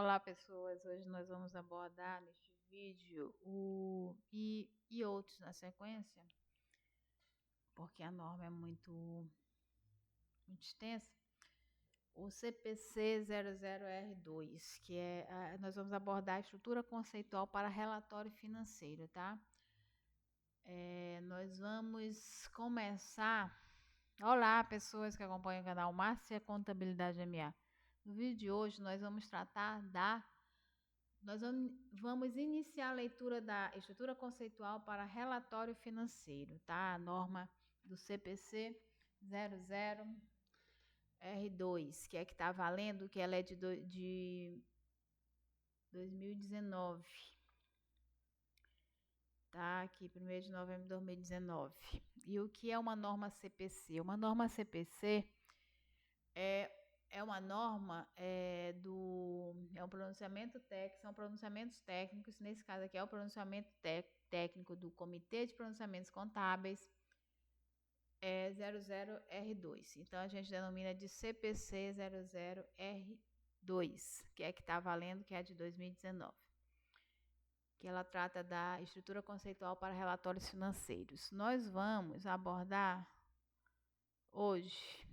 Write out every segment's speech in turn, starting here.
Olá, pessoas. Hoje nós vamos abordar neste vídeo e outros na sequência, porque a norma é muito extensa. O CPC 00R2, que nós vamos abordar a estrutura conceitual para relatório financeiro, tá? Nós vamos começar. Olá, pessoas que acompanham o canal Márcia Contabilidade MA. No vídeo de hoje nós vamos tratar Nós vamos iniciar a leitura da estrutura conceitual para relatório financeiro, tá? A norma do CPC 00R2, que é que está valendo, que ela é de 2019. Tá? Aqui, 1º de novembro de 2019. E o que é uma norma CPC? Uma norma CPC é uma norma um pronunciamento técnico, são pronunciamentos técnicos, nesse caso aqui é o pronunciamento técnico do Comitê de Pronunciamentos Contábeis 00R2. Então a gente denomina de CPC 00R2, que é que está valendo, que é de 2019. Que ela trata da estrutura conceitual para relatórios financeiros. Nós vamos abordar hoje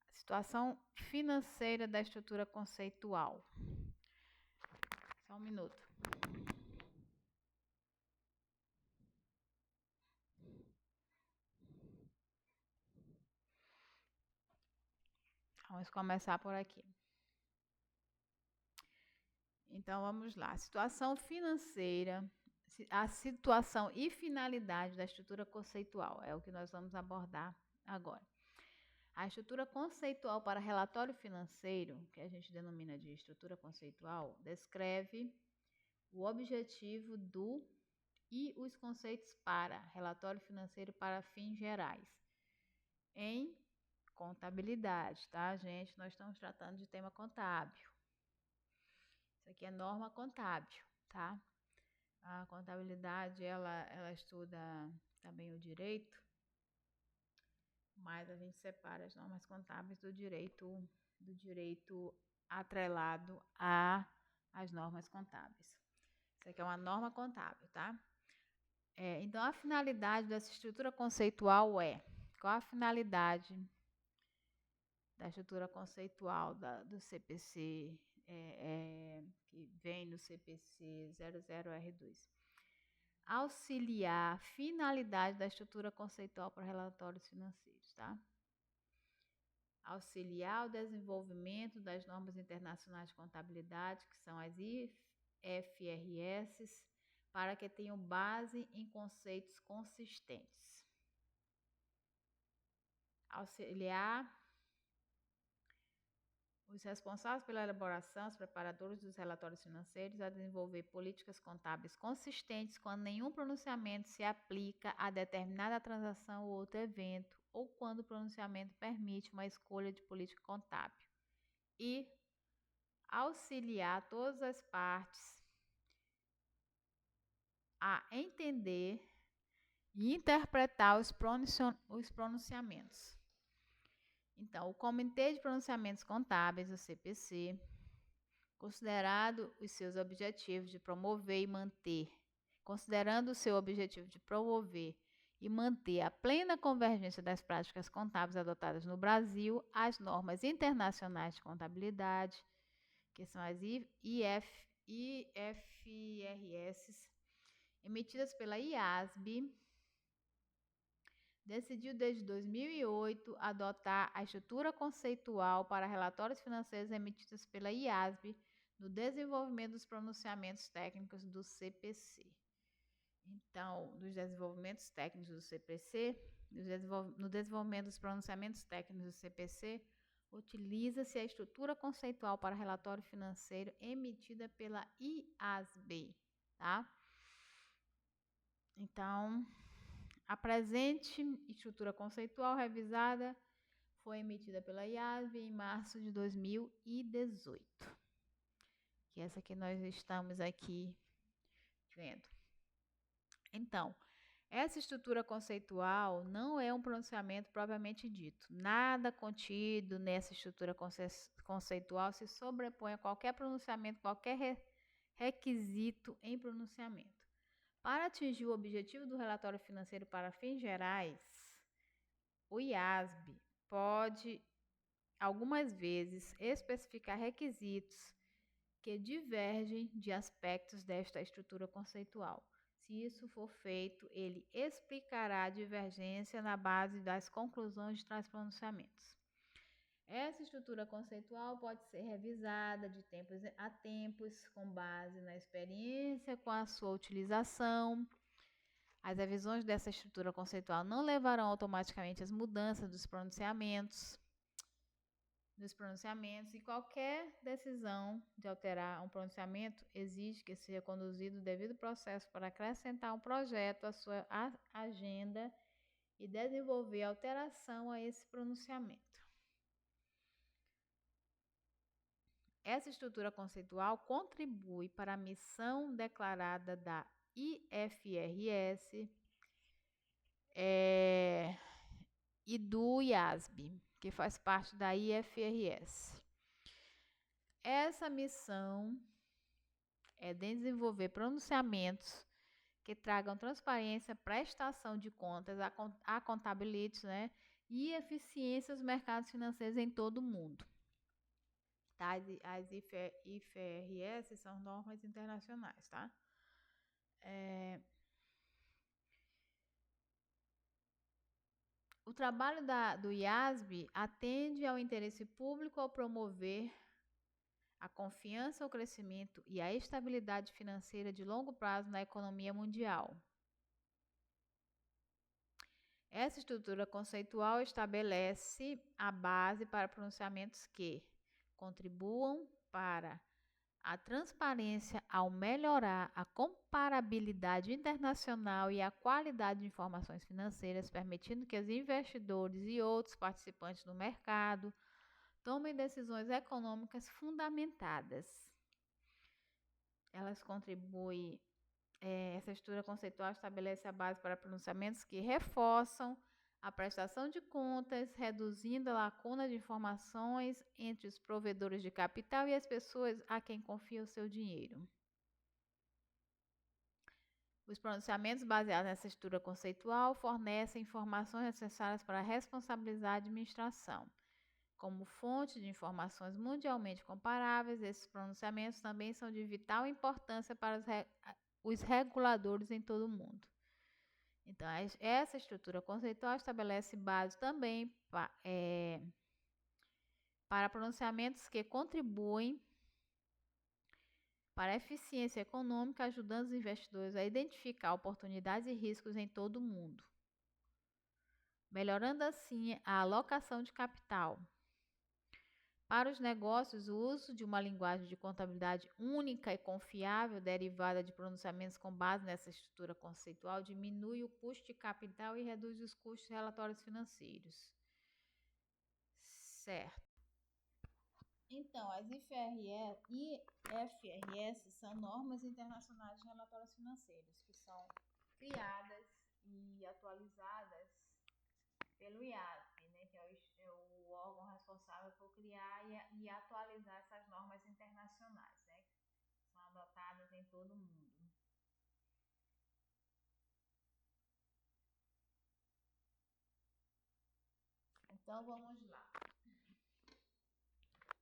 a situação financeira da estrutura conceitual. Só um minuto. Vamos começar por aqui. Então, vamos lá. Situação financeira, a situação e finalidade da estrutura conceitual é o que nós vamos abordar agora. A estrutura conceitual para relatório financeiro, que a gente denomina de estrutura conceitual, descreve o objetivo e os conceitos para relatório financeiro para fins gerais em contabilidade, tá, gente? Nós estamos tratando de tema contábil. Isso aqui é norma contábil, tá? A contabilidade, ela estuda também o direito, mas a gente separa as normas contábeis do direito atrelado às normas contábeis. Isso aqui é uma norma contábil, tá? Então, a finalidade dessa estrutura conceitual qual a finalidade da estrutura conceitual do CPC, que vem no CPC 00R2? Auxiliar a finalidade da estrutura conceitual para relatórios financeiros, tá? Auxiliar o desenvolvimento das normas internacionais de contabilidade, que são as IFRS, para que tenham base em conceitos consistentes. Auxiliar os responsáveis pela elaboração, os preparadores dos relatórios financeiros, a desenvolver políticas contábeis consistentes quando nenhum pronunciamento se aplica a determinada transação ou outro evento, ou quando o pronunciamento permite uma escolha de política contábil. E auxiliar todas as partes a entender e interpretar os pronunciamentos. Então, o Comitê de Pronunciamentos Contábeis, o CPC, considerando os seus objetivos de promover e manter, considerando o seu objetivo de promover e manter a plena convergência das práticas contábeis adotadas no Brasil, as normas internacionais de contabilidade, que são as IFRS, emitidas pela IASB, decidiu desde 2008 adotar a estrutura conceitual para relatórios financeiros emitidos pela IASB no desenvolvimento dos pronunciamentos técnicos do CPC. Então, dos desenvolvimentos técnicos do CPC, no desenvolvimento dos pronunciamentos técnicos do CPC, utiliza-se a estrutura conceitual para relatório financeiro emitida pela IASB, tá? Então, a presente estrutura conceitual revisada foi emitida pela IASB em março de 2018. Que é essa que nós estamos aqui vendo. Então, Essa estrutura conceitual não é um pronunciamento propriamente dito. Nada contido nessa estrutura conceitual se sobrepõe a qualquer pronunciamento, qualquer requisito em pronunciamento. Para atingir o objetivo do relatório financeiro para fins gerais, o IASB pode, algumas vezes, especificar requisitos que divergem de aspectos desta estrutura conceitual. Se isso for feito, ele explicará a divergência na base das conclusões de tais pronunciamentos. Essa estrutura conceitual pode ser revisada de tempos a tempos com base na experiência com a sua utilização. As revisões dessa estrutura conceitual não levarão automaticamente às mudanças dos pronunciamentos e qualquer decisão de alterar um pronunciamento exige que seja conduzido o devido processo para acrescentar um projeto à sua agenda e desenvolver alteração a esse pronunciamento. Essa estrutura conceitual contribui para a missão declarada da IFRS e do IASB, que faz parte da IFRS. Essa missão é desenvolver pronunciamentos que tragam transparência, prestação de contas, accountability, né, e eficiência aos mercados financeiros em todo o mundo. Tá? As IFRS são normas internacionais, tá? O trabalho do IASB atende ao interesse público ao promover a confiança, o crescimento e a estabilidade financeira de longo prazo na economia mundial. Essa estrutura conceitual estabelece a base para pronunciamentos que contribuam para a transparência ao melhorar a comparabilidade internacional e a qualidade de informações financeiras, permitindo que os investidores e outros participantes do mercado tomem decisões econômicas fundamentadas. Elas contribuem, essa estrutura conceitual estabelece a base para pronunciamentos que reforçam a prestação de contas, reduzindo a lacuna de informações entre os provedores de capital e as pessoas a quem confia o seu dinheiro. Os pronunciamentos baseados nessa estrutura conceitual fornecem informações necessárias para responsabilizar a administração. Como fonte de informações mundialmente comparáveis, esses pronunciamentos também são de vital importância para os reguladores em todo o mundo. Então, essa estrutura conceitual estabelece base também para pronunciamentos que contribuem para a eficiência econômica, ajudando os investidores a identificar oportunidades e riscos em todo o mundo, melhorando assim a alocação de capital. Para os negócios, o uso de uma linguagem de contabilidade única e confiável, derivada de pronunciamentos com base nessa estrutura conceitual, diminui o custo de capital e reduz os custos de relatórios financeiros. Certo. Então, as IFRS são normas internacionais de relatórios financeiros, que são criadas e atualizadas pelo IASB, né, que é o órgão responsável por criar e atualizar essas normas internacionais, né, que são adotadas em todo o mundo. Então, vamos lá.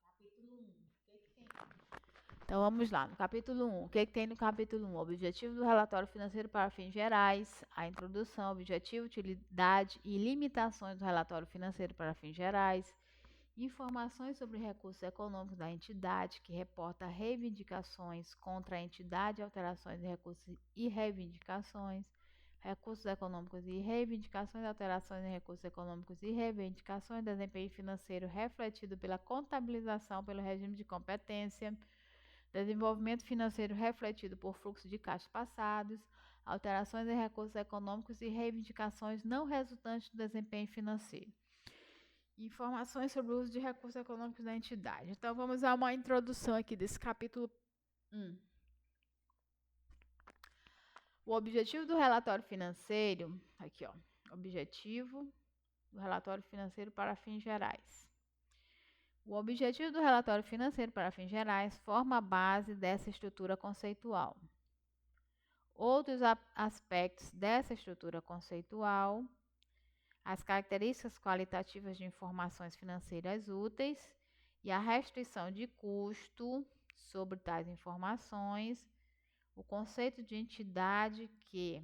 Capítulo 1. O que tem? Então, vamos lá. No capítulo 1. O que tem no capítulo 1? O objetivo do relatório financeiro para fins gerais, a introdução, objetivo, utilidade e limitações do relatório financeiro para fins gerais, informações sobre recursos econômicos da entidade, que reporta reivindicações contra a entidade, alterações de recursos e reivindicações, recursos econômicos e reivindicações, alterações em recursos econômicos e reivindicações, desempenho financeiro refletido pela contabilização pelo regime de competência, desenvolvimento financeiro refletido por fluxo de caixa passados, alterações em recursos econômicos e reivindicações não resultantes do desempenho financeiro. Informações sobre o uso de recursos econômicos da entidade. Então, vamos a uma introdução aqui desse capítulo 1. O objetivo do relatório financeiro, aqui ó, objetivo do relatório financeiro para fins gerais. O objetivo do relatório financeiro para fins gerais forma a base dessa estrutura conceitual. Outros aspectos dessa estrutura conceitual, as características qualitativas de informações financeiras úteis e a restrição de custo sobre tais informações, o conceito de entidade que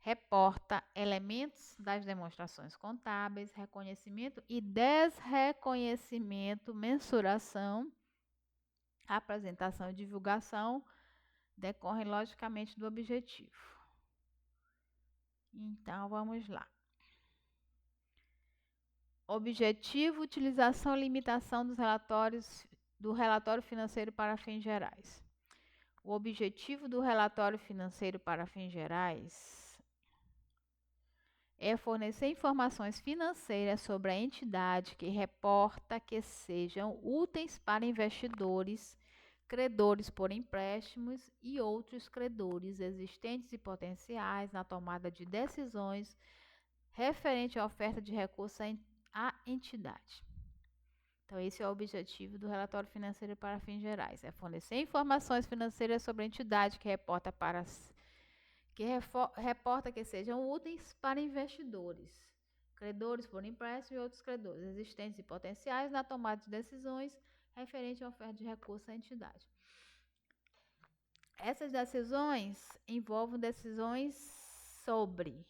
reporta elementos das demonstrações contábeis, reconhecimento e desreconhecimento, mensuração, apresentação e divulgação decorrem logicamente do objetivo. Então, vamos lá. Objetivo, utilização e limitação dos do relatório financeiro para fins gerais. O objetivo do relatório financeiro para fins gerais é fornecer informações financeiras sobre a entidade que reporta que sejam úteis para investidores, credores por empréstimos e outros credores existentes e potenciais na tomada de decisões referente à oferta de recursos à entidade. Então, esse é o objetivo do relatório financeiro para fins gerais, é fornecer informações financeiras sobre a entidade que reporta que sejam úteis para investidores, credores por empréstimo e outros credores existentes e potenciais na tomada de decisões referente à oferta de recursos à entidade. Essas decisões envolvem decisões sobre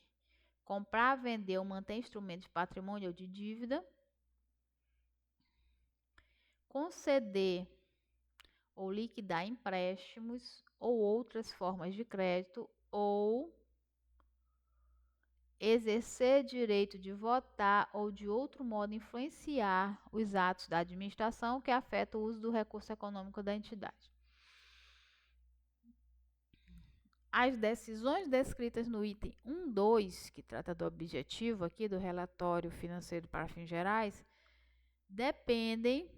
comprar, vender ou manter instrumentos de patrimônio ou de dívida, conceder ou liquidar empréstimos ou outras formas de crédito ou exercer direito de votar ou de outro modo influenciar os atos da administração que afetam o uso do recurso econômico da entidade. As decisões descritas no item 1.2, que trata do objetivo aqui do relatório financeiro para fins gerais, dependem,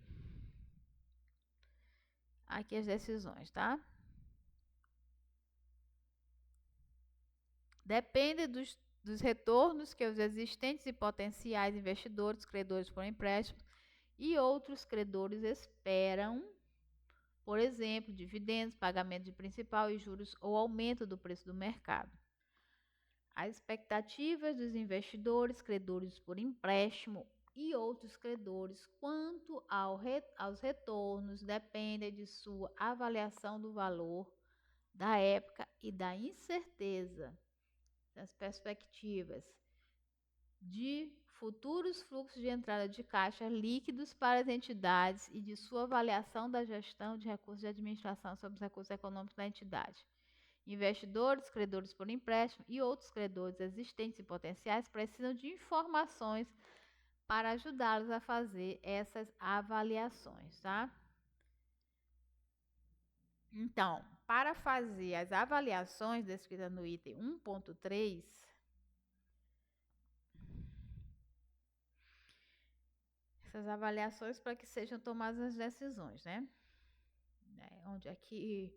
aqui as decisões, tá? Dependem dos retornos que os existentes e potenciais investidores, credores por empréstimo e outros credores esperam, por exemplo, dividendos, pagamento de principal e juros ou aumento do preço do mercado. As expectativas dos investidores, credores por empréstimo e outros credores quanto aos retornos dependem de sua avaliação do valor, da época e da incerteza das perspectivas de futuros fluxos de entrada de caixa líquidos para as entidades e de sua avaliação da gestão de recursos de administração sobre os recursos econômicos da entidade. Investidores, credores por empréstimo e outros credores existentes e potenciais precisam de informações para ajudá-los a fazer essas avaliações, tá? Então, para fazer as avaliações descritas no item 1.3, essas avaliações para que sejam tomadas as decisões, né? Onde aqui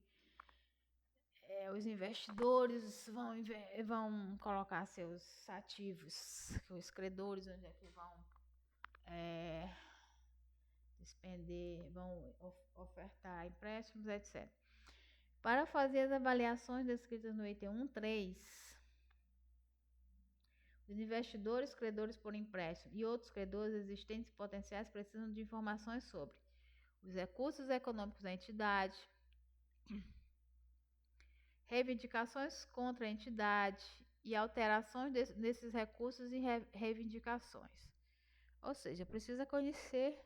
os investidores vão colocar seus ativos, os credores, onde é que vão vão ofertar empréstimos, etc. Para fazer as avaliações descritas no item 1.3, os investidores, credores por empréstimo e outros credores existentes e potenciais precisam de informações sobre os recursos econômicos da entidade, reivindicações contra a entidade e alterações desses recursos e reivindicações. Ou seja, precisa conhecer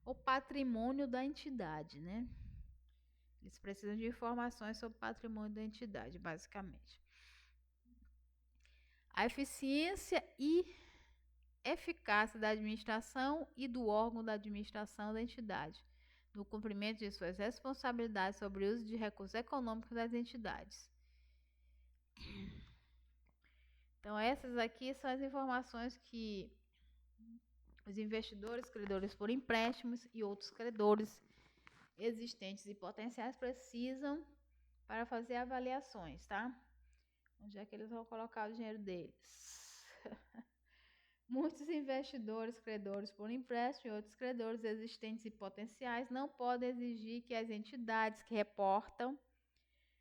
o patrimônio da entidade, né? Eles precisam de informações sobre o patrimônio da entidade, basicamente. A eficiência e eficácia da administração e do órgão da administração da entidade, no cumprimento de suas responsabilidades sobre o uso de recursos econômicos das entidades. Então, essas aqui são as informações que os investidores, credores por empréstimos e outros credores existentes e potenciais precisam para fazer avaliações, tá? Onde é que eles vão colocar o dinheiro deles? Muitos investidores, credores por empréstimo e outros credores existentes e potenciais não podem exigir que as entidades que reportam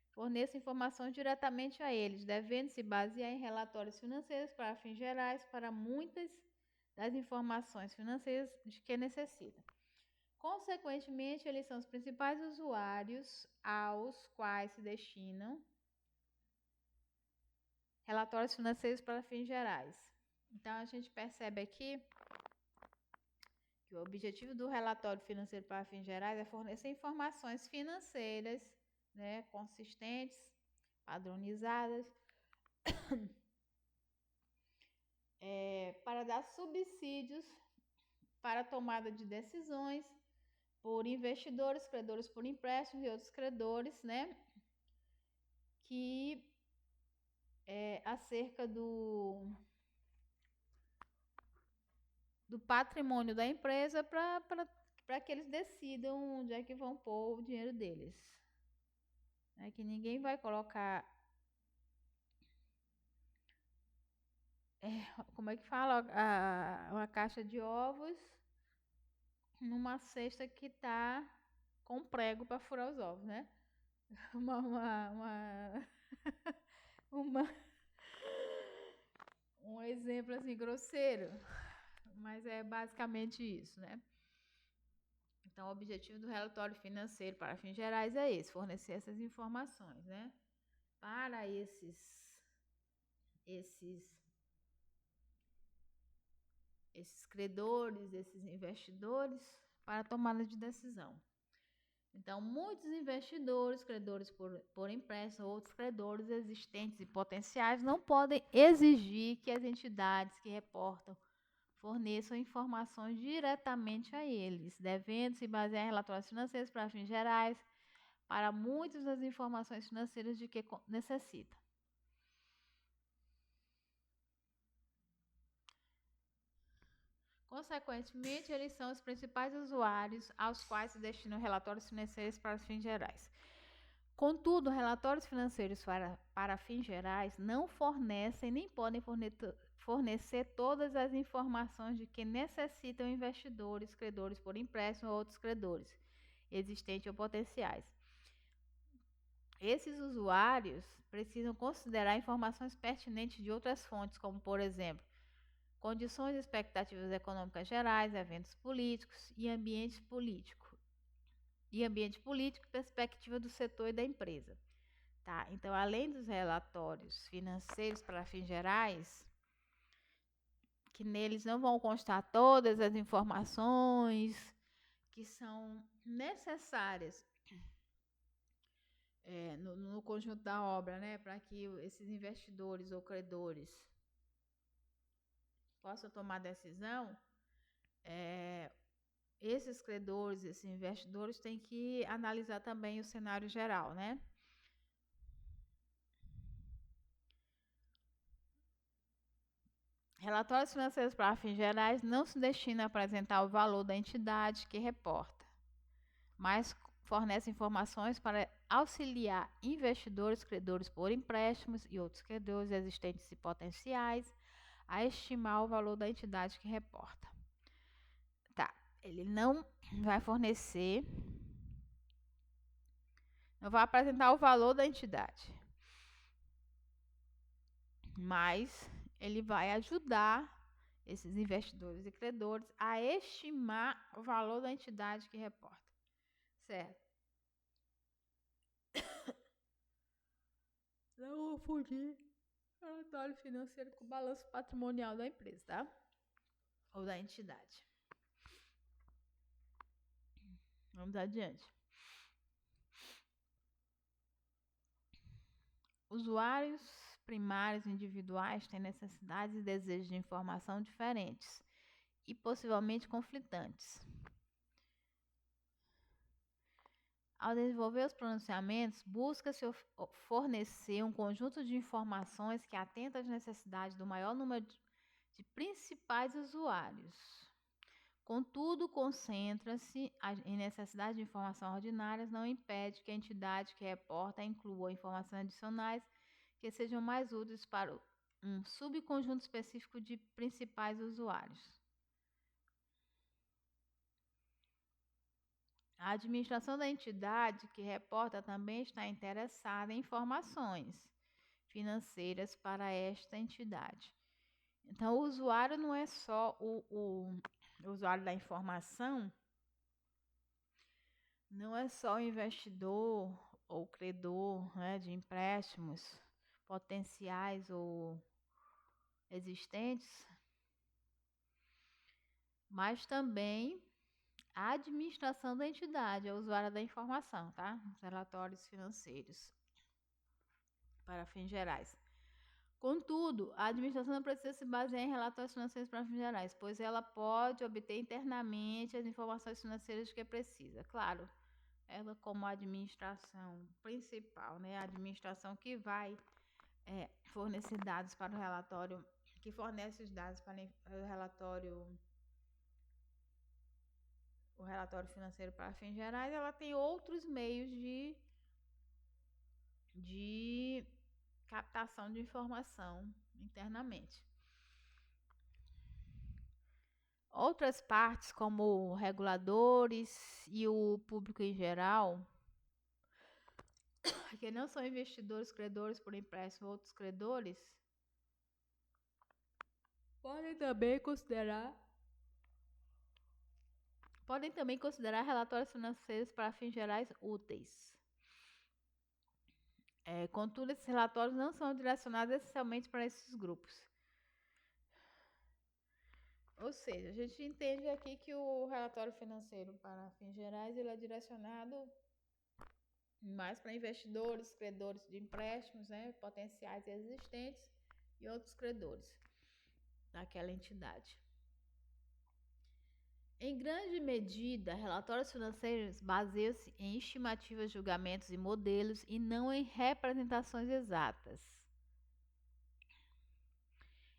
forneçam informações diretamente a eles, devendo se basear em relatórios financeiros para fins gerais para muitas das informações financeiras de que necessitam. Consequentemente, eles são os principais usuários aos quais se destinam relatórios financeiros para fins gerais. Então, a gente percebe aqui que o objetivo do relatório financeiro para fins gerais é fornecer informações financeiras, né, consistentes, padronizadas, para dar subsídios para a tomada de decisões por investidores, credores por empréstimos e outros credores, né, que acerca do patrimônio da empresa para que eles decidam onde é que vão pôr o dinheiro deles. É que ninguém vai colocar, como é que fala, uma caixa de ovos numa cesta que tá com prego para furar os ovos, né? Um exemplo assim grosseiro, mas é basicamente isso, né? Então, o objetivo do relatório financeiro para fins gerais é esse, fornecer essas informações, né? Para esses credores, esses investidores, para a tomada de decisão. Então, muitos investidores, credores por empréstimo, outros credores existentes e potenciais não podem exigir que as entidades que reportam forneçam informações diretamente a eles, devendo se basear em relatórios financeiros para fins gerais, para muitas das informações financeiras de que necessita. Consequentemente, eles são os principais usuários aos quais se destinam relatórios financeiros para fins gerais. Contudo, relatórios financeiros para fins gerais não fornecem nem podem fornecer todas as informações de que necessitam investidores, credores por empréstimo ou outros credores, existentes ou potenciais. Esses usuários precisam considerar informações pertinentes de outras fontes, como, por exemplo, condições e expectativas econômicas gerais, eventos políticos e ambiente político e perspectiva do setor e da empresa. Tá? Então, além dos relatórios financeiros para fins gerais, que neles não vão constar todas as informações que são necessárias no conjunto da obra, né, para que esses investidores ou credores possam tomar decisão, esses credores, esses investidores têm que analisar também o cenário geral, né? Relatórios financeiros para fins gerais não se destinam a apresentar o valor da entidade que reporta, mas fornece informações para auxiliar investidores, credores por empréstimos e outros credores existentes e potenciais a estimar o valor da entidade que reporta. Tá, ele não vai fornecer, não vai apresentar o valor da entidade, mas ele vai ajudar esses investidores e credores a estimar o valor da entidade que reporta. Certo? Não vou fugir relatório financeiro com o balanço patrimonial da empresa, tá? Ou da entidade. Vamos adiante. Usuários primários individuais têm necessidades e desejos de informação diferentes e possivelmente conflitantes. Ao desenvolver os pronunciamentos, busca-se fornecer um conjunto de informações que atenta às necessidades do maior número de principais usuários. Contudo, concentra-se em necessidade de informações ordinárias, não impede que a entidade que reporta inclua informações adicionais que sejam mais úteis para um subconjunto específico de principais usuários. A administração da entidade que reporta também está interessada em informações financeiras para esta entidade. Então, o usuário não é só o usuário da informação, não é só o investidor ou credor, né, de empréstimos potenciais ou existentes, mas também a administração da entidade, é o usuário da informação, tá? Os relatórios financeiros para fins gerais. Contudo, a administração não precisa se basear em relatórios financeiros para fins gerais, pois ela pode obter internamente as informações financeiras que precisa. Claro, ela como administração principal, né? A administração que vai fornecer dados para o relatório, que fornece os dados para o relatório financeiro para fins gerais, ela tem outros meios de captação de informação internamente. Outras partes, como reguladores e o público em geral, que não são investidores, credores por empréstimo ou outros credores, podem também considerar relatórios financeiros para fins gerais úteis. Contudo, esses relatórios não são direcionados essencialmente para esses grupos. Ou seja, a gente entende aqui que o relatório financeiro para fins gerais ele é direcionado mais para investidores, credores de empréstimos, né, potenciais e existentes, e outros credores daquela entidade. Em grande medida, relatórios financeiros baseiam-se em estimativas, julgamentos e modelos e não em representações exatas.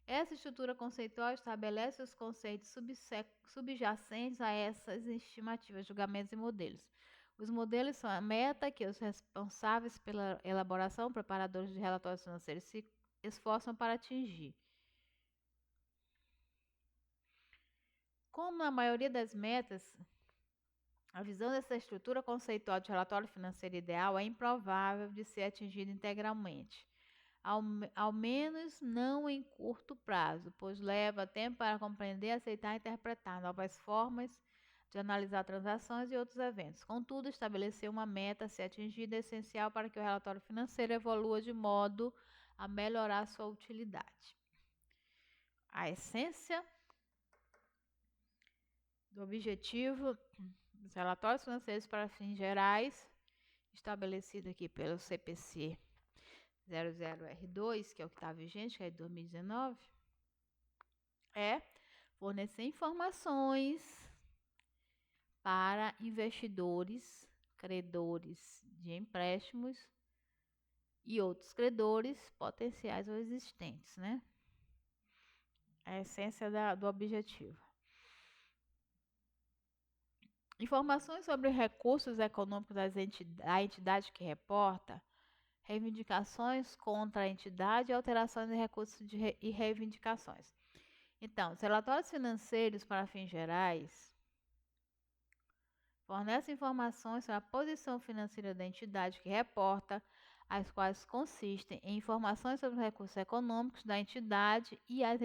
Essa estrutura conceitual estabelece os conceitos subjacentes a essas estimativas, julgamentos e modelos. Os modelos são a meta que os responsáveis pela elaboração, preparadores de relatórios financeiros, se esforçam para atingir. Como na maioria das metas, a visão dessa estrutura conceitual de relatório financeiro ideal é improvável de ser atingida integralmente, ao menos não em curto prazo, pois leva tempo para compreender, aceitar e interpretar novas formas de analisar transações e outros eventos. Contudo, estabelecer uma meta a ser atingida é essencial para que o relatório financeiro evolua de modo a melhorar sua utilidade. A essência do objetivo dos relatórios financeiros para fins gerais, estabelecido aqui pelo CPC 00R2, que é o que está vigente, que é de 2019, é fornecer informações para investidores, credores de empréstimos e outros credores potenciais ou existentes, né? É a essência do objetivo. Informações sobre recursos econômicos da entidade que reporta, reivindicações contra a entidade e alterações de recursos e reivindicações. Então, os relatórios financeiros para fins gerais fornecem informações sobre a posição financeira da entidade que reporta, as quais consistem em informações sobre os recursos econômicos da entidade e as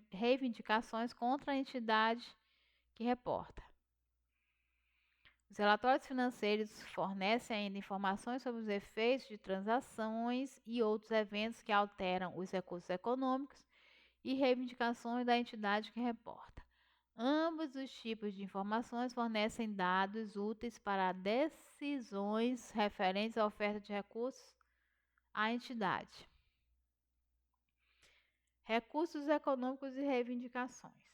reivindicações contra a entidade que reporta. Os relatórios financeiros fornecem ainda informações sobre os efeitos de transações e outros eventos que alteram os recursos econômicos e reivindicações da entidade que reporta. Ambos os tipos de informações fornecem dados úteis para decisões referentes à oferta de recursos à entidade. Recursos econômicos e reivindicações.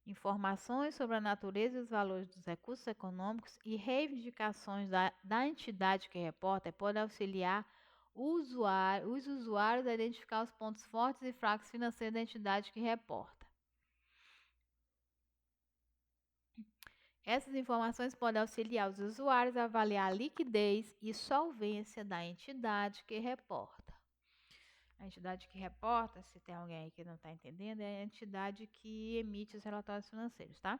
Informações sobre a natureza e os valores dos recursos econômicos e reivindicações da entidade que reporta podem auxiliar os usuários a identificar os pontos fortes e fracos financeiros da entidade que reporta. Essas informações podem auxiliar os usuários a avaliar a liquidez e solvência da entidade que reporta. A entidade que reporta, se tem alguém aí que não está entendendo, é a entidade que emite os relatórios financeiros, tá?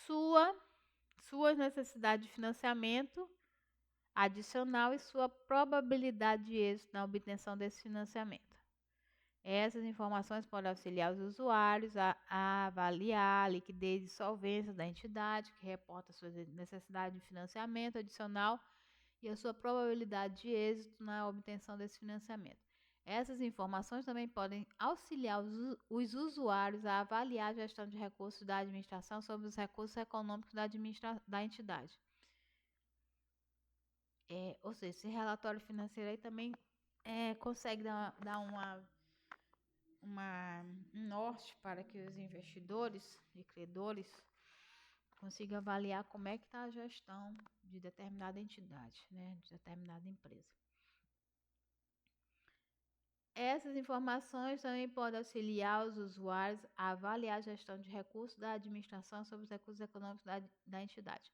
Suas necessidades de financiamento adicional e sua probabilidade de êxito na obtenção desse financiamento. Essas informações podem auxiliar os usuários a avaliar a liquidez e solvência da entidade que reporta suas necessidades de financiamento adicional e a sua probabilidade de êxito na obtenção desse financiamento. Essas informações também podem auxiliar os usuários a avaliar a gestão de recursos da administração sobre os recursos econômicos da entidade. Ou seja, esse relatório financeiro aí também consegue dar um norte para que os investidores e credores consigam avaliar como é que está a gestão de determinada entidade, né, de determinada empresa. Essas informações também podem auxiliar os usuários a avaliar a gestão de recursos da administração sobre os recursos econômicos da entidade.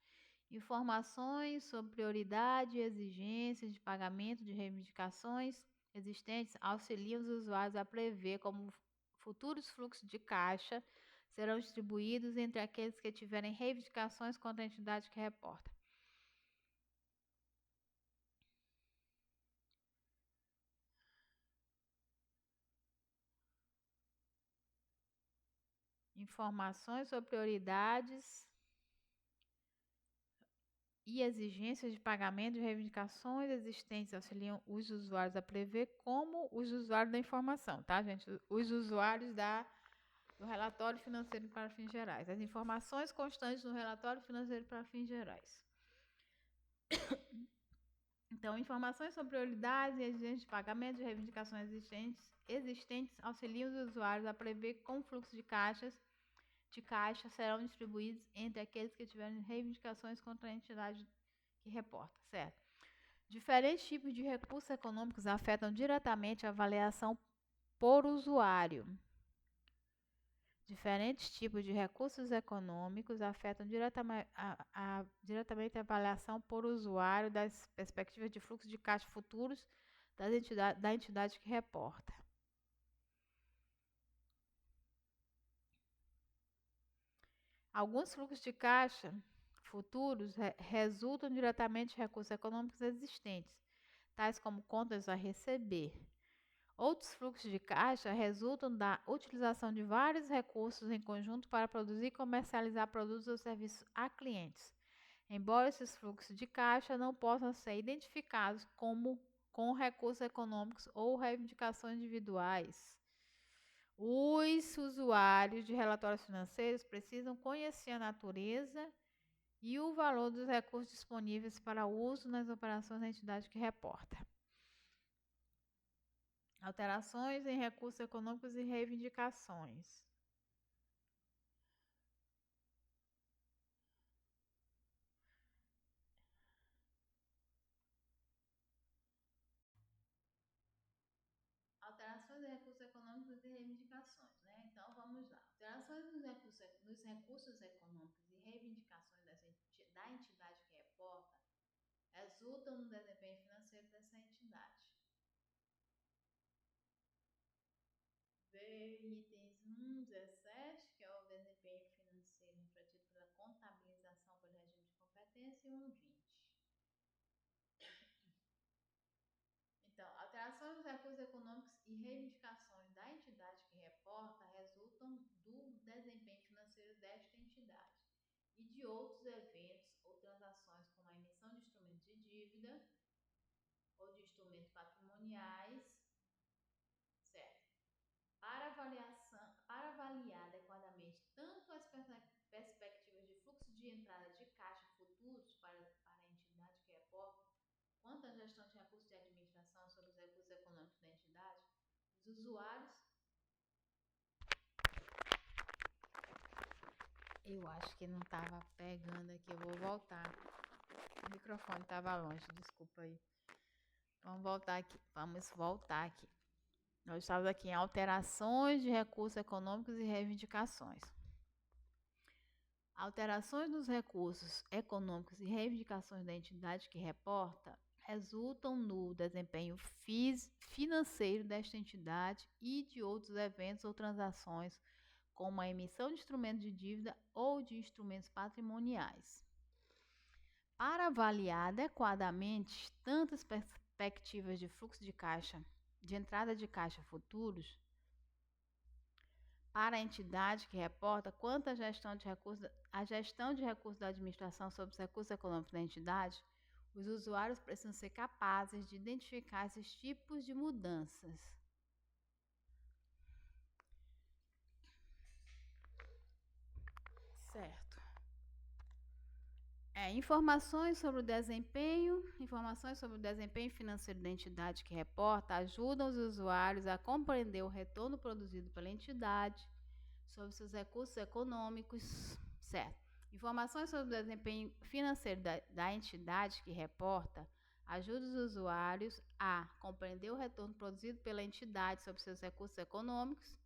Informações sobre prioridade e exigências de pagamento de reivindicações existentes auxiliam os usuários a prever como futuros fluxos de caixa serão distribuídos entre aqueles que tiverem reivindicações contra a entidade que reporta. Informações sobre prioridades e exigências de pagamento de reivindicações existentes auxiliam os usuários a prever como os usuários da informação, tá, gente? Os usuários do relatório financeiro para fins gerais. As informações constantes no relatório financeiro para fins gerais. Então, informações sobre prioridades e exigências de pagamento de reivindicações existentes auxiliam os usuários a prever como fluxos de caixa serão distribuídos entre aqueles que tiverem reivindicações contra a entidade que reporta, certo? Diferentes tipos de recursos econômicos afetam diretamente a avaliação por usuário. Diferentes tipos de recursos econômicos afetam diretamente a avaliação por usuário das perspectivas de fluxo de caixa futuros da entidade que reporta. Alguns fluxos de caixa futuros resultam diretamente de recursos econômicos existentes, tais como contas a receber. Outros fluxos de caixa resultam da utilização de vários recursos em conjunto para produzir e comercializar produtos ou serviços a clientes. Embora esses fluxos de caixa não possam ser identificados com recursos econômicos ou reivindicações individuais, os usuários de relatórios financeiros precisam conhecer a natureza e o valor dos recursos disponíveis para uso nas operações da entidade que reporta. Alterações em recursos econômicos e reivindicações. Alterações em recursos econômicos e reivindicações, né? Então, vamos lá. Alterações nos recursos econômicos e reivindicações da entidade que reporta resultam no desempenho financeiro dessa entidade. Itens 1,17, que é o desempenho financeiro refletido pela contabilização pelo regime de competência, e 1,20. Então, alterações dos recursos econômicos e reivindicações da entidade que reporta resultam do desempenho financeiro desta entidade e de outros eventos ou transações como a emissão de instrumentos de dívida ou de instrumentos patrimoniais, certo? Para avaliar adequadamente tanto as perspectivas de fluxo de entrada de caixa futuros para a entidade que reporta, quanto à gestão de recursos de administração sobre os recursos econômicos da entidade, os usuários. Eu acho que não estava pegando aqui, eu vou voltar. O microfone estava longe, desculpa aí. Vamos voltar aqui. Nós estávamos aqui em alterações de recursos econômicos e reivindicações. Alterações nos recursos econômicos e reivindicações da entidade que reporta resultam no desempenho financeiro desta entidade e de outros eventos ou transações, como a emissão de instrumentos de dívida ou de instrumentos patrimoniais. Para avaliar adequadamente tantas perspectivas de fluxo de caixa, de entrada de caixa futuros, para a entidade que reporta quanto à gestão de recursos da administração sobre os recursos econômicos da entidade, os usuários precisam ser capazes de identificar esses tipos de mudanças. Certo. Informações sobre o desempenho financeiro da entidade que reporta ajudam os usuários a compreender o retorno produzido pela entidade sobre seus recursos econômicos, certo? Informações sobre o desempenho financeiro da entidade que reporta ajudam os usuários a compreender o retorno produzido pela entidade sobre seus recursos econômicos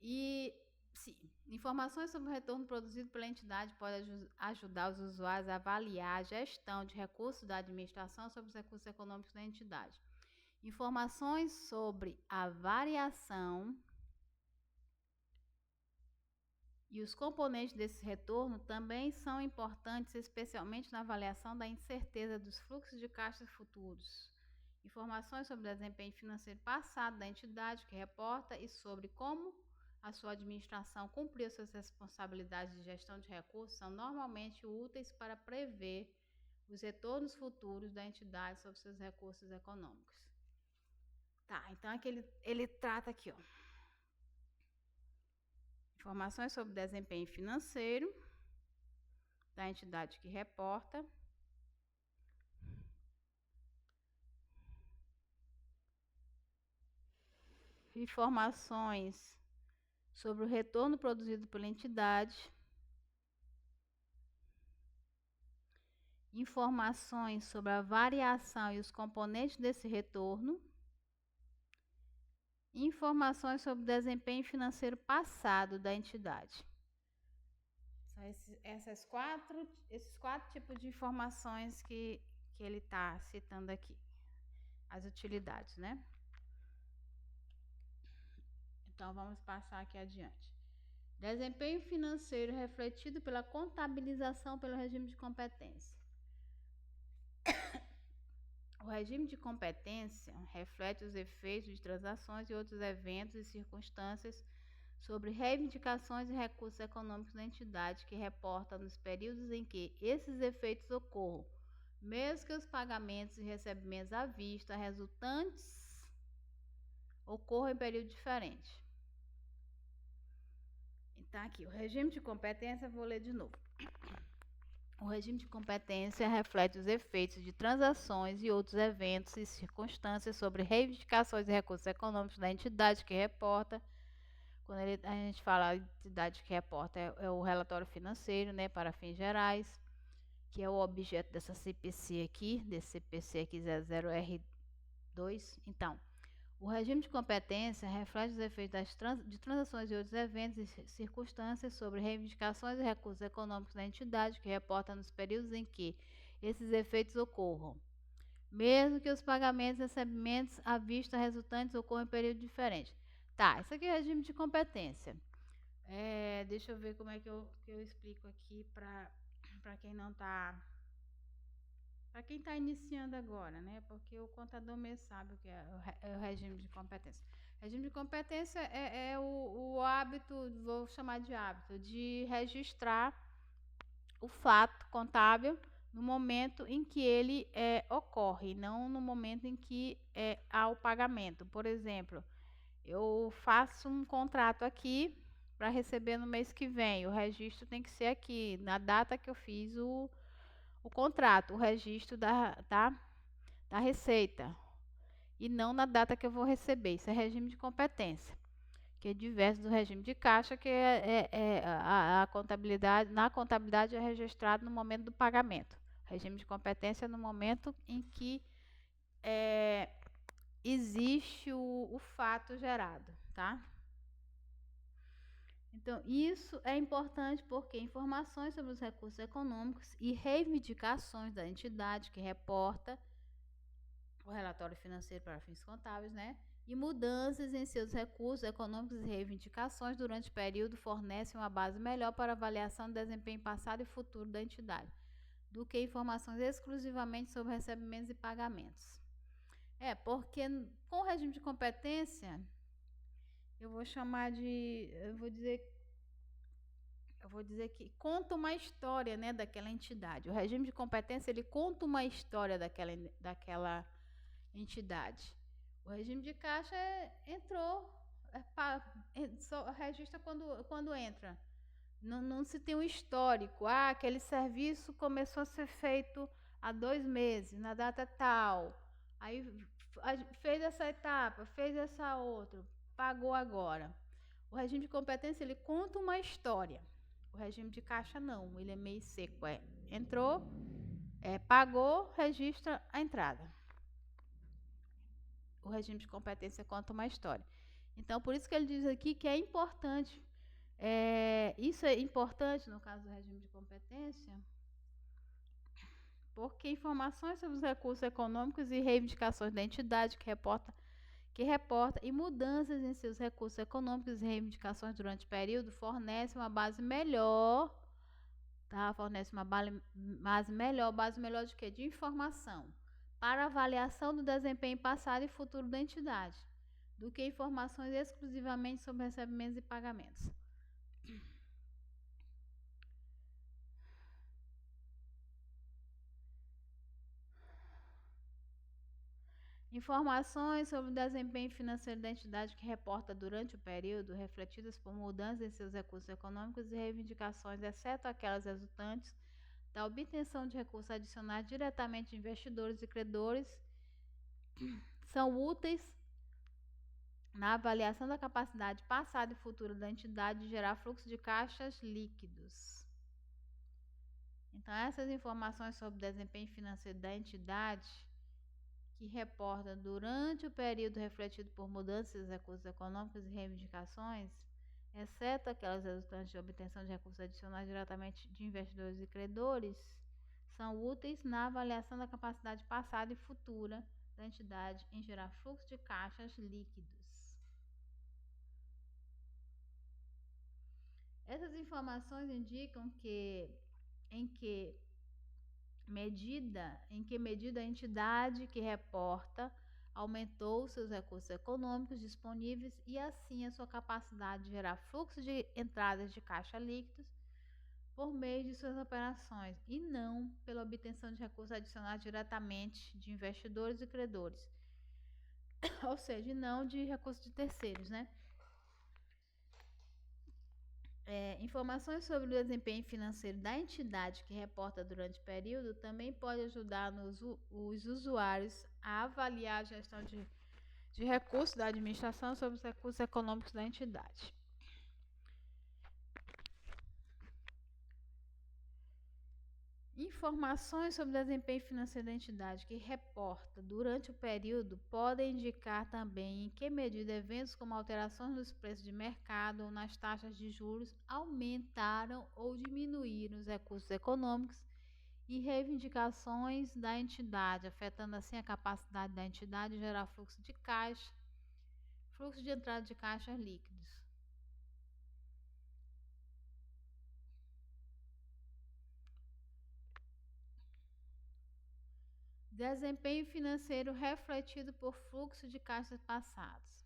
e sim, informações sobre o retorno produzido pela entidade podem ajudar os usuários a avaliar a gestão de recursos da administração sobre os recursos econômicos da entidade. Informações sobre a variação e os componentes desse retorno também são importantes, especialmente na avaliação da incerteza dos fluxos de caixa futuros. Informações sobre o desempenho financeiro passado da entidade que reporta e sobre como a sua administração cumpriu suas responsabilidades de gestão de recursos são normalmente úteis para prever os retornos futuros da entidade sobre seus recursos econômicos. Tá, então aqui ele trata aqui, ó. Informações sobre o desempenho financeiro da entidade que reporta. Informações sobre o retorno produzido pela entidade. Informações sobre a variação e os componentes desse retorno. Informações sobre o desempenho financeiro passado da entidade. São esses quatro tipos de informações que ele está citando aqui. As utilidades, né? Então, vamos passar aqui adiante. Desempenho financeiro refletido pela contabilização pelo regime de competência. O regime de competência reflete os efeitos de transações e outros eventos e circunstâncias sobre reivindicações e recursos econômicos da entidade que reporta nos períodos em que esses efeitos ocorram, mesmo que os pagamentos e recebimentos à vista resultantes ocorram em período diferente. Então, aqui, o regime de competência, vou ler de novo. O regime de competência reflete os efeitos de transações e outros eventos e circunstâncias sobre reivindicações e recursos econômicos da entidade que reporta. Quando a gente fala entidade que reporta, é o relatório financeiro, né, para fins gerais, que é o objeto dessa CPC aqui, desse CPC aqui 00R2. Então, o regime de competência reflete os efeitos de transações e outros eventos e circunstâncias sobre reivindicações e recursos econômicos da entidade que reporta nos períodos em que esses efeitos ocorram, mesmo que os pagamentos e recebimentos à vista resultantes ocorram em período diferente. Tá, isso aqui é o regime de competência. Deixa eu ver como é que eu explico aqui para quem não está... Para quem está iniciando agora, né? Porque o contador mesmo sabe o que é o regime de competência. Regime de competência é o hábito, vou chamar de hábito, de registrar o fato contábil no momento em que ele ocorre, não no momento em que há o pagamento. Por exemplo, eu faço um contrato aqui para receber no mês que vem. O registro tem que ser aqui, na data que eu fiz o contrato, o registro da receita, e não na data que eu vou receber. Isso é regime de competência, que é diverso do regime de caixa, que a contabilidade, na contabilidade é registrado no momento do pagamento. Regime de competência é no momento em que existe o fato gerado, tá? Então, isso é importante porque informações sobre os recursos econômicos e reivindicações da entidade que reporta o relatório financeiro para fins contábeis, né? E mudanças em seus recursos econômicos e reivindicações durante o período fornecem uma base melhor para avaliação do desempenho passado e futuro da entidade, do que informações exclusivamente sobre recebimentos e pagamentos. Porque com o regime de competência, eu vou dizer que conta uma história, né, daquela entidade. O regime de competência, ele conta uma história daquela entidade. O regime de caixa entrou, só registra quando entra. Não se tem um histórico. Aquele serviço começou a ser feito há 2 meses, na data tal. Aí fez essa etapa, fez essa outra, pagou agora. O regime de competência, ele conta uma história. O regime de caixa não, ele é meio seco. Entrou, pagou, registra a entrada. O regime de competência conta uma história. Então, por isso que ele diz aqui que é importante. Isso é importante no caso do regime de competência, porque informações sobre os recursos econômicos e reivindicações da entidade que reporta e mudanças em seus recursos econômicos e reivindicações durante o período fornece uma base melhor, tá? Fornece uma base melhor de quê? De informação para avaliação do desempenho passado e futuro da entidade, do que informações exclusivamente sobre recebimentos e pagamentos. Informações sobre o desempenho financeiro da entidade que reporta durante o período, refletidas por mudanças em seus recursos econômicos e reivindicações, exceto aquelas resultantes da obtenção de recursos adicionais diretamente de investidores e credores, são úteis na avaliação da capacidade passada e futura da entidade de gerar fluxo de caixas líquidos. Então, essas informações sobre o desempenho financeiro da entidade que reporta durante o período refletido por mudanças de recursos econômicos e reivindicações, exceto aquelas resultantes de obtenção de recursos adicionais diretamente de investidores e credores, são úteis na avaliação da capacidade passada e futura da entidade em gerar fluxo de caixas líquidos. Essas informações indicam em que medida a entidade que reporta aumentou seus recursos econômicos disponíveis e assim a sua capacidade de gerar fluxo de entradas de caixa líquidos por meio de suas operações e não pela obtenção de recursos adicionais diretamente de investidores e credores, ou seja, não de recursos de terceiros, né? Informações sobre o desempenho financeiro da entidade que reporta durante o período também pode ajudar os usuários a avaliar a gestão de recursos da administração sobre os recursos econômicos da entidade. Informações sobre o desempenho financeiro da entidade que reporta durante o período podem indicar também em que medida eventos como alterações nos preços de mercado ou nas taxas de juros aumentaram ou diminuíram os recursos econômicos e reivindicações da entidade, afetando assim a capacidade da entidade de gerar fluxo de caixa, fluxo de entrada de caixas líquidos. Desempenho financeiro refletido por fluxo de caixas passados.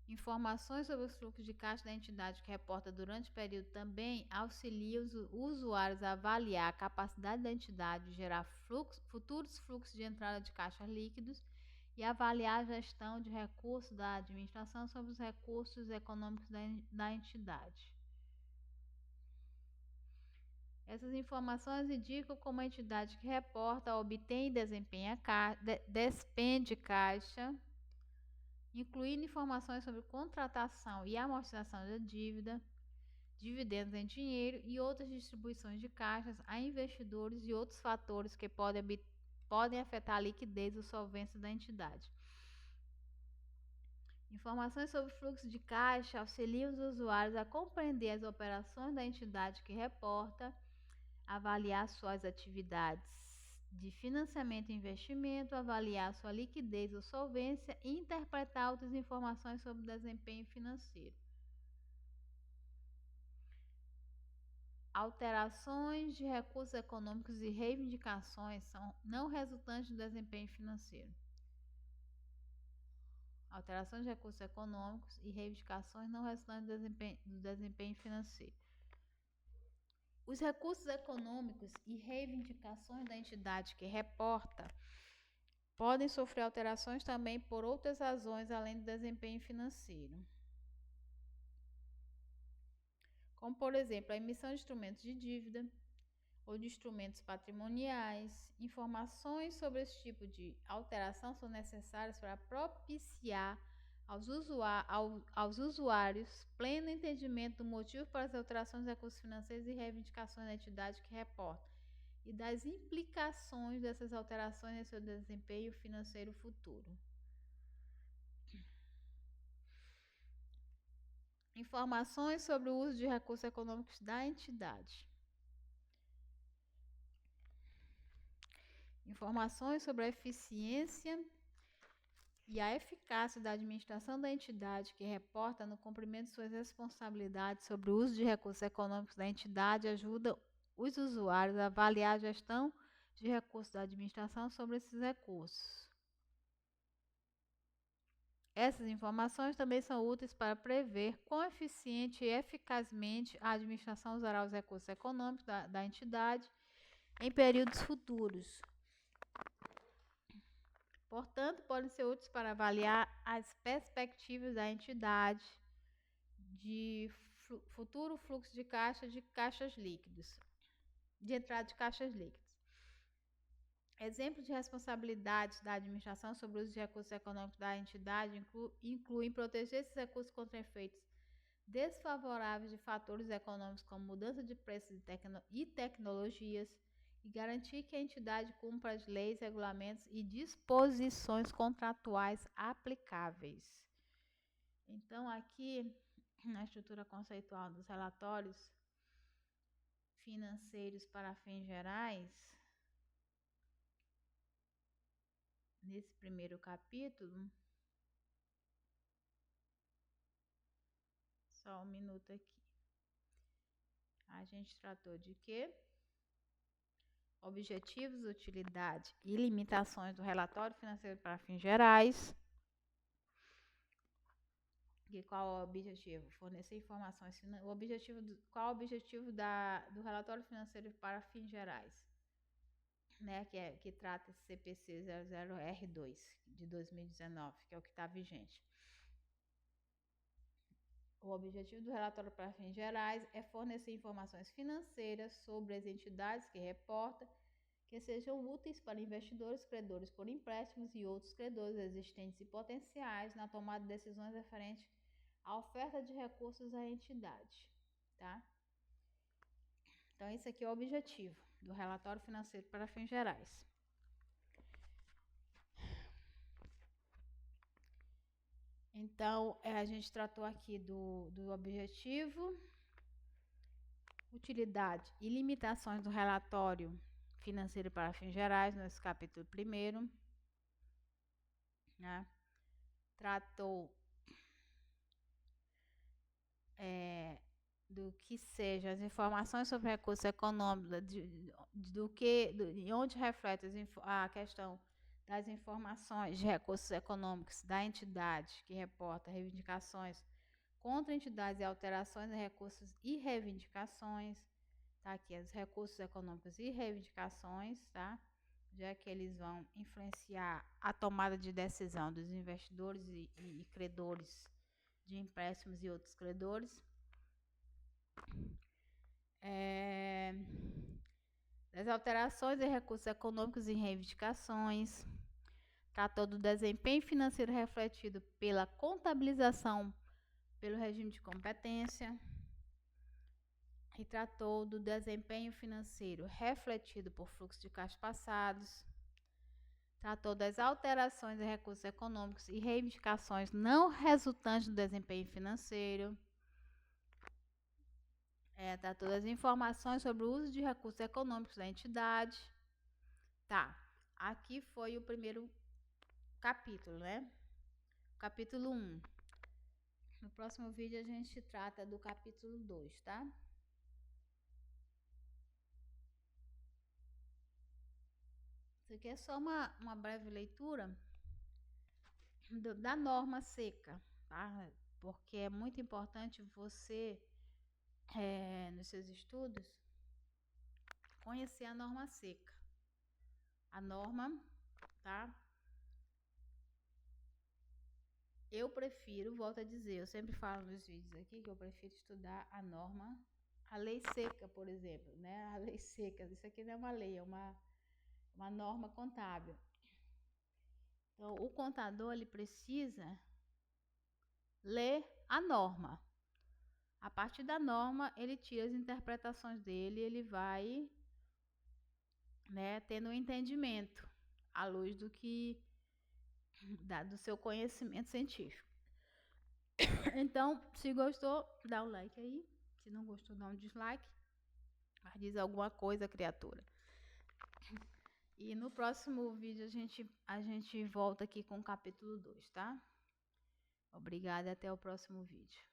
Informações sobre os fluxos de caixa da entidade que reporta durante o período também auxiliam os usuários a avaliar a capacidade da entidade de gerar futuros fluxos de entrada de caixa líquidos e avaliar a gestão de recursos da administração sobre os recursos econômicos da entidade. Essas informações indicam como a entidade que reporta obtém e despende caixa, incluindo informações sobre contratação e amortização da dívida, dividendos em dinheiro e outras distribuições de caixas a investidores e outros fatores que podem afetar a liquidez ou solvência da entidade. Informações sobre fluxo de caixa auxiliam os usuários a compreender as operações da entidade que reporta, avaliar suas atividades de financiamento e investimento, avaliar sua liquidez ou solvência e interpretar outras informações sobre o desempenho financeiro. Alterações de recursos econômicos e reivindicações são não resultantes do desempenho financeiro. Alterações de recursos econômicos e reivindicações não resultantes do desempenho financeiro. Os recursos econômicos e reivindicações da entidade que reporta podem sofrer alterações também por outras razões além do desempenho financeiro. Como, por exemplo, a emissão de instrumentos de dívida ou de instrumentos patrimoniais. Informações sobre esse tipo de alteração são necessárias para propiciar aos usuários pleno entendimento do motivo para as alterações dos recursos financeiros e reivindicações da entidade que reporta e das implicações dessas alterações em seu desempenho financeiro futuro. Informações sobre o uso de recursos econômicos da entidade. Informações sobre a eficiência e a eficácia da administração da entidade que reporta no cumprimento de suas responsabilidades sobre o uso de recursos econômicos da entidade ajuda os usuários a avaliar a gestão de recursos da administração sobre esses recursos. Essas informações também são úteis para prever quão eficiente e eficazmente a administração usará os recursos econômicos da entidade em períodos futuros. Portanto, podem ser úteis para avaliar as perspectivas da entidade de futuro fluxo de caixa de caixas líquidos, de entrada de caixas líquidos. Exemplos de responsabilidades da administração sobre o uso de recursos econômicos da entidade incluem proteger esses recursos contra efeitos desfavoráveis de fatores econômicos como mudança de preços e tecnologias e garantir que a entidade cumpra as leis, regulamentos e disposições contratuais aplicáveis. Então, aqui na estrutura conceitual dos relatórios financeiros para fins gerais, nesse primeiro capítulo, só um minuto aqui, a gente tratou de quê? Objetivos, utilidade e limitações do relatório financeiro para fins gerais. E qual é o objetivo? Fornecer informações. Qual é o objetivo do relatório financeiro para fins gerais? Né, que trata CPC 00R2 de 2019, que é o que está vigente. O objetivo do relatório para fins gerais é fornecer informações financeiras sobre as entidades que reporta, que sejam úteis para investidores, credores por empréstimos e outros credores existentes e potenciais na tomada de decisões referentes à oferta de recursos à entidade, tá? Então, esse aqui é o objetivo do relatório financeiro para fins gerais. Então, a gente tratou aqui do objetivo, utilidade e limitações do relatório financeiro para fins gerais, nesse capítulo primeiro, né? Tratou do que sejam as informações sobre recursos econômicos, de onde reflete a questão das informações de recursos econômicos da entidade que reporta reivindicações contra entidades e alterações de recursos e reivindicações, tá aqui os recursos econômicos e reivindicações, tá? Já que eles vão influenciar a tomada de decisão dos investidores e credores de empréstimos e outros credores. Das alterações de recursos econômicos e reivindicações, tratou do desempenho financeiro refletido pela contabilização pelo regime de competência e tratou do desempenho financeiro refletido por fluxo de caixa passados, Tratou das alterações em recursos econômicos e reivindicações não resultantes do desempenho financeiro. Tratou das informações sobre o uso de recursos econômicos da entidade. Tá, aqui foi o primeiro capítulo, né? Capítulo 1. No próximo vídeo a gente trata do capítulo 2, tá? Isso aqui é só uma breve leitura da norma seca, tá? Porque é muito importante você, nos seus estudos, conhecer a norma seca. A norma, tá? Eu prefiro, volto a dizer, eu sempre falo nos vídeos aqui que eu prefiro estudar a norma, a lei seca, por exemplo, né? A lei seca, isso aqui não é uma lei, é uma norma contábil. Então, o contador, ele precisa ler a norma. A partir da norma, ele tira as interpretações dele, ele vai, né, tendo um entendimento à luz do seu conhecimento científico. Então, se gostou, dá um like aí. Se não gostou, dá um dislike. Mas diz alguma coisa, criatura. E no próximo vídeo a gente volta aqui com o capítulo 2, tá? Obrigada e até o próximo vídeo.